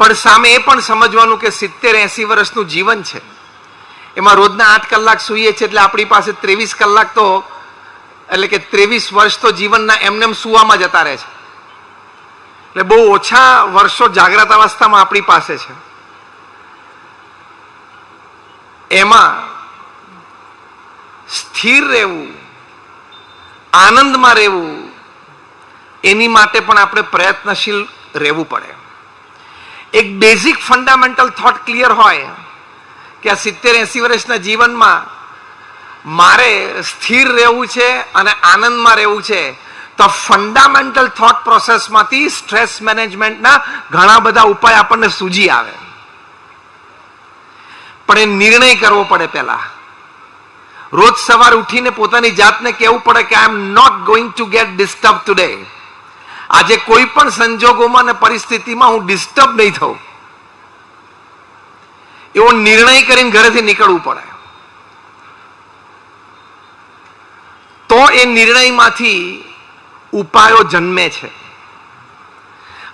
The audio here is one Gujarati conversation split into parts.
પણ સામે એ પણ સમજવાનું કે 70-80 વર્ષનું જીવન છે, એમાં રોજના 8 કલાક સૂઈએ છીએ, એટલે આપણી પાસે 23 કલાક તો, એટલે કે 23 વર્ષ તો જીવનના એમનેમ સૂવામાં જતા રહે છે. એટલે બહુ ઓછા વર્ષો જાગ્રત અવસ્થામાં આપણી પાસે છે. એમાં સ્થિર રહેવું, આનંદમાં રહેવું, એની માટે પણ આપણે પ્રયત્નશીલ રહેવું પડે. એક બેઝિક ફંડામેન્ટલ થોટ ક્લિયર હોય કે આ 70-80 વર્ષના જીવનમાં મારે સ્થિર રહેવું છે અને આનંદમાં રહેવું છે, તો ફંડામેન્ટલ થોટ પ્રોસેસમાંથી સ્ટ્રેસ મેનેજમેન્ટના ઘણા બધા ઉપાય આપણને સૂજી આવે. પણ એ નિર્ણય કરવો પડે. પહેલા રોજ સવારે ઉઠીને પોતાની જાતને કહેવું પડે કે I am not going to get disturb today. આજે કોઈ પણ સંજોગોમાં અને પરિસ્થિતિમાં હું ડિસ્ટર્બ નહીં થઉં, એવો નિર્ણય કરીને ઘરેથી નીકળવું પડે. તો એ નિર્ણયમાંથી ઉપાયો જન્મે છે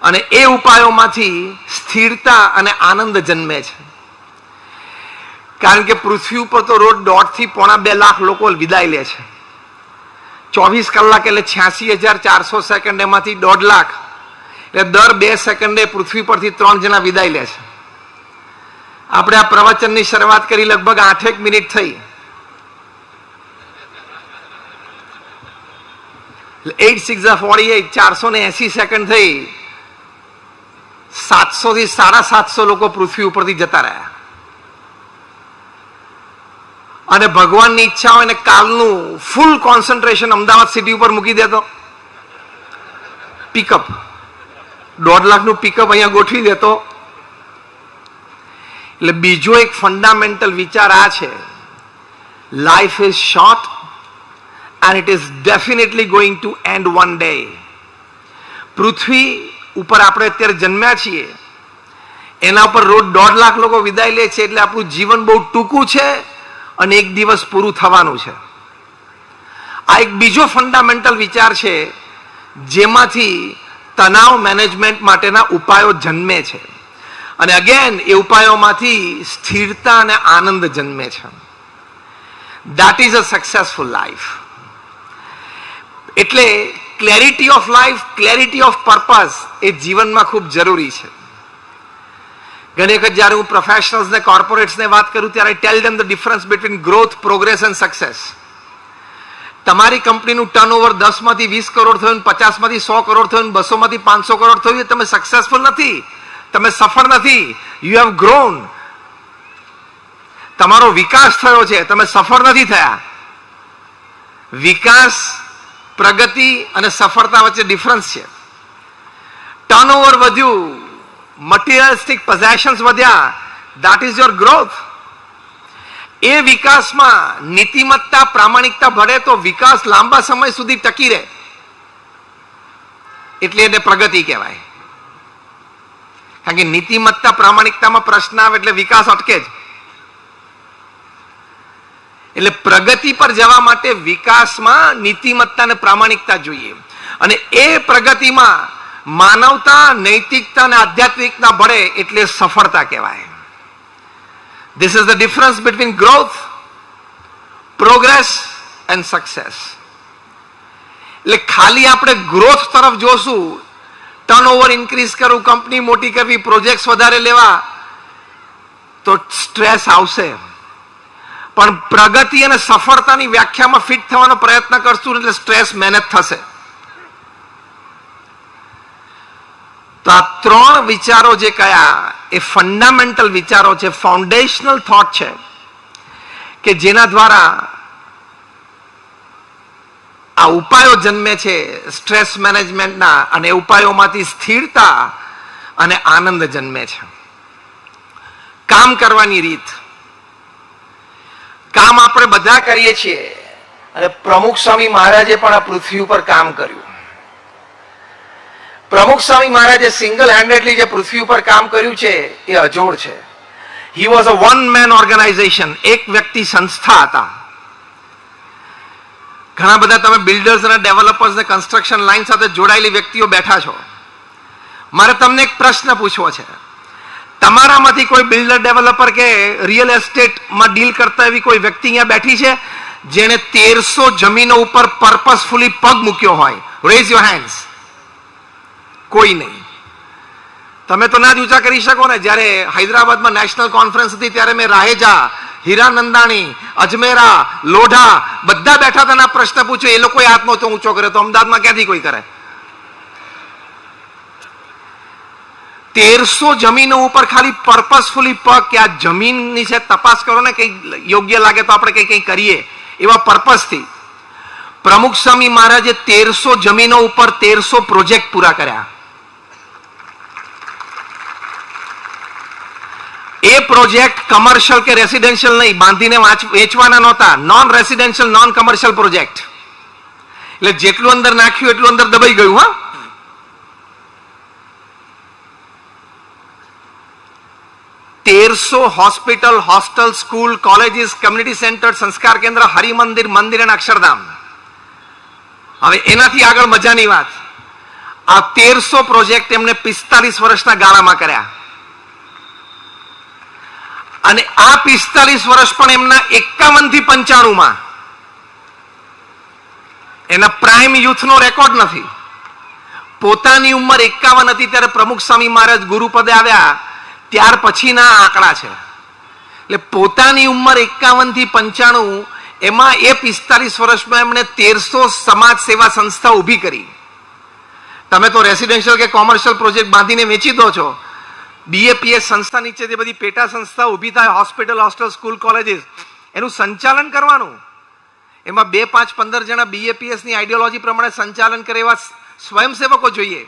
અને એ ઉપાયોમાંથી સ્થિરતા અને આનંદ જન્મે છે. કારણ કે પૃથ્વી ઉપર તો રોજ 1.5 થી 1.25 લાખ લોકો વિદાય લે છે. 24 કલાક એટલે 86,400 સેકન્ડ, એમાંથી 1.5 લાખ એટલે દર 2 સેકન્ડે પૃથ્વી પરથી 3 જણા વિદાય લે છે. આપણે આ પ્રવચનની શરૂઆત કરી લગભગ 8 મિનિટ થઈ. 8 6 48, 480 સેકન્ડ થઈ. 700 થી 750 લોકો પૃથ્વી ઉપરથી જતા રહ્યા. અને ભગવાનની ઈચ્છા હોય ને કાલનું ફૂલ કોન્સન્ટ્રેશન અમદાવાદ સિટી ઉપર મૂકી દેતો, પિકઅપ 1.5 લાખનું પિકઅપ અહીંયા ગોઠવી દેતો. એટલે બીજો એક ફંડામેન્ટલ વિચાર આ છે, life is short and it is definitely going to end one day. પૃથ્વી ઉપર આપણે અત્યારે જન્મ્યા છીએ, એના ઉપર રોજ 1.5 લાખ લોકો વિદાય લે છે, એટલે આપણું જીવન બહુ ટૂંકું છે અને એક દિવસ પૂરું થવાનું છે. આ એક બીજો ફંડામેન્ટલ વિચાર છે, જેમાંથી તણાવ મેનેજમેન્ટ માટેના ઉપાયો જન્મે છે. અને અગેન એ ઉપાયોમાંથી સ્થિરતા અને આનંદ જન્મે છે. That is a successful life. એટલે clarity of life, clarity of purpose એ જીવનમાં ખૂબ જરૂરી છે. ઘણી વખત જ્યારે હું પ્રોફેશનલ્સને, કોર્પોરેટ્સને વાત કરું ત્યારે tell them the difference between growth, progress and success. તમારી કંપનીનું ટર્નઓવર 10 માંથી 20 કરોડ થયું, 50 માંથી 100 કરોડ થયું, 200 માંથી 500 કરોડ થયું, તમે સક્સેસફુલ નથી, તમે સફળ નથી. You have grown. તમારો વિકાસ થયો છે, તમે સફળ નથી થયા. વિકાસ, પ્રગતિ અને સફળતા વચ્ચે ડિફરન્સ છે. ટર્નઓવર વધ્યું, મટીરિયલિસ્ટિક પોઝેશન્સ વધ્યા, ધેટ ઇઝ યોર ગ્રોથ. એ વિકાસમાં નીતિમત્તા, પ્રામાણિકતા ભળે તો વિકાસ લાંબા સમય સુધી ટકી રહે, એટલે એને પ્રગતિ કહેવાય. કારણ કે નીતિમત્તા, પ્રામાણિકતામાં પ્રશ્ન આવે એટલે વિકાસ અટકે જ. એટલે પ્રગતિ પર જવા માટે વિકાસમાં નીતિમત્તા અને પ્રામાણિકતા જોઈએ. અને એ પ્રગતિમાં માનવતા, નૈતિકતા અને આધ્યાત્મિકતા ભળે એટલે સફળતા કહેવાય. This is the difference between growth, progress and success. એટલે ખાલી આપણે ગ્રોથ તરફ જોશું, ટર્નઓવર ઇન્ક્રીઝ કરવું, કંપની મોટી કરવી, પ્રોજેક્ટ્સ વધારે લેવા, તો સ્ટ્રેસ આવશે. પણ પ્રગતિ અને સફળતાની વ્યાખ્યામાં ફિટ થવાનો પ્રયત્ન કરશું એટલે સ્ટ્રેસ મહેનત થશે. તો આ 3 વિચારો જે કયા, એ ફંડામેન્ટલ વિચારો છે, ફાઉન્ડેશનલ થોટ છે, કે જેના દ્વારા આ ઉપાયો જન્મે છે સ્ટ્રેસ મેનેજમેન્ટના, અને એ ઉપાયોમાંથી સ્થિરતા અને આનંદ જન્મે છે. કામ કરવાની રીત. કામ આપણે બધા કરીએ છીએ, અને પ્રમુખ સ્વામી મહારાજે પણ આ પૃથ્વી ઉપર કામ કર્યું. પ્રમુખ સ્વામી મહારાજે સિંગલ હેન્ડેડલી જે પૃથ્વી ઉપર કામ કર્યું છે એ અજોડ છે. He was a one man organization. એક વ્યક્તિ સંસ્થા હતા. ઘણા બધા તમે બિલ્ડર્સ અને ડેવલપર્સ ને કન્સ્ટ્રક્શન લાઈન સાથે જોડાયેલી વ્યક્તિઓ બેઠા છો. મારે તમને એક પ્રશ્ન પૂછવો છે તમારામાંથી કોઈ બિલ્ડર ડેવલપર કે રિયલ એસ્ટેટમાં ડીલ કરતા એવી કોઈ વ્યક્તિ અહીંયા બેઠી છે જેણે 1300 જમીનો ઉપર પર્પસફુલી પગ મૂક્યો હોય? Rays your hands. કોઈ નહીં. તમે તો ના જ ઊંચા કરી શકો ને. જ્યારે હૈદરાબાદમાં નેશનલ કોન્ફરન્સ હતી ત્યારે મેં રાહેજા, હીરાનંદાણી, અજમેરા, લોઢા બધા બેઠા હતા. પ્રશ્ન પૂછ્યો, એ લોકોએ હાથ નહોતો ઊંચો કર્યો. તો અમદાવાદમાં ક્યાંથી કોઈ કરે? 1300 જમીનો ઉપર ખાલી પર્પસફુલી પગ કે આ જમીનની છે તપાસ કરો ને, કઈ યોગ્ય લાગે તો આપણે કઈ કરીએ એવા પર્પસથી પ્રમુખ સ્વામી મહારાજે 1300 જમીનો ઉપર 1300 પ્રોજેક્ટ પૂરા કર્યા. એ પ્રોજેક્ટ કમર્શિયલ કે રેસિડેન્શિયલ નહીં, બાંધીને વેચવાના નહોતા. Non residential, non commercial project. એટલે જેટલું અંદર નાખ્યું એટલું અંદર દબાઈ ગયું. હા, 1300 hospital, hostel, school, colleges, community centre, સંસ્કાર કેન્દ્ર, હરિમંદિર, મંદિર અને અક્ષરધામ. હવે એનાથી આગળ મજાની વાત, આ 1300 પ્રોજેક્ટ એમને 45 વર્ષના ગાળામાં કર્યા. અને આ 45 વર્ષ પણ એમના 51 થી 95 એના પ્રાઇમ યુથનો રેકોર્ડ નથી. પોતાની ઉંમર 51 હતી ત્યારે પ્રમુખ સ્વામી મહારાજ ગુરુપદે આવ્યા, ત્યાર પછીના આંકડા છે. એટલે પોતાની ઉંમર 51 થી 95, એમાં એ 45 વર્ષમાં એમણે 1300 સમાજ સેવા સંસ્થા ઊભી કરી. તમે તો રેસિડેન્શિયલ કે કોમર્શિયલ પ્રોજેક્ટ બાંધીને વેચી દો છો. BAPS સંસ્થા નીચે જે બધી પેટા સંસ્થા ઊભી થાય, હોસ્પિટલ, હોસ્ટેલ, સ્કૂલ, કોલેજીસ, એનું સંચાલન કરવાનું. એમાં 2, 5, 15 જણા BAPS ની આઈડિયોલોજી પ્રમાણે સંચાલન કરે એવા સ્વયંસેવકો જોઈએ.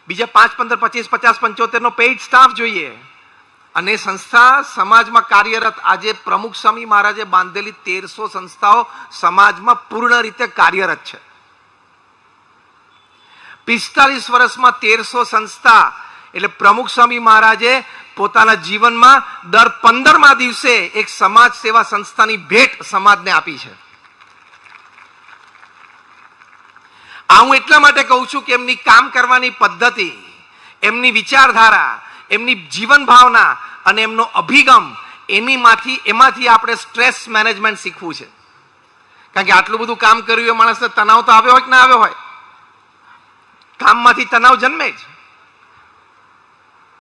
બીજા 5, 15, 25, 50, 75 નો પેઇડ સ્ટાફ જોઈએ. અને સંસ્થા સમાજમાં કાર્યરત. આજે પ્રમુખ સ્વામી મહારાજે બાંધેલી 1300 સંસ્થાઓ સમાજમાં પૂર્ણ રીતે કાર્યરત છે. 45 વર્ષમાં 1300 સંસ્થા. એટલે પ્રમુખ સ્વામી મહારાજે પોતાના જીવનમાં દર 15મા દિવસે એક સમાજ સેવા સંસ્થાની ભેટ સમાજને આપી છે. આ હું એટલા માટે કહું છું કે એમની કામ કરવાની પદ્ધતિ, એમની વિચારધારા, એમની જીવન ભાવના અને એમનો અભિગમ, એમાંથી આપણે સ્ટ્રેસ મેનેજમેન્ટ શીખવું છે. કારણ કે આટલું બધું કામ કર્યું એ માણસને તણાવ તો આવ્યો હોય કે ના આવ્યો હોય? કામમાંથી તણાવ જન્મે જ.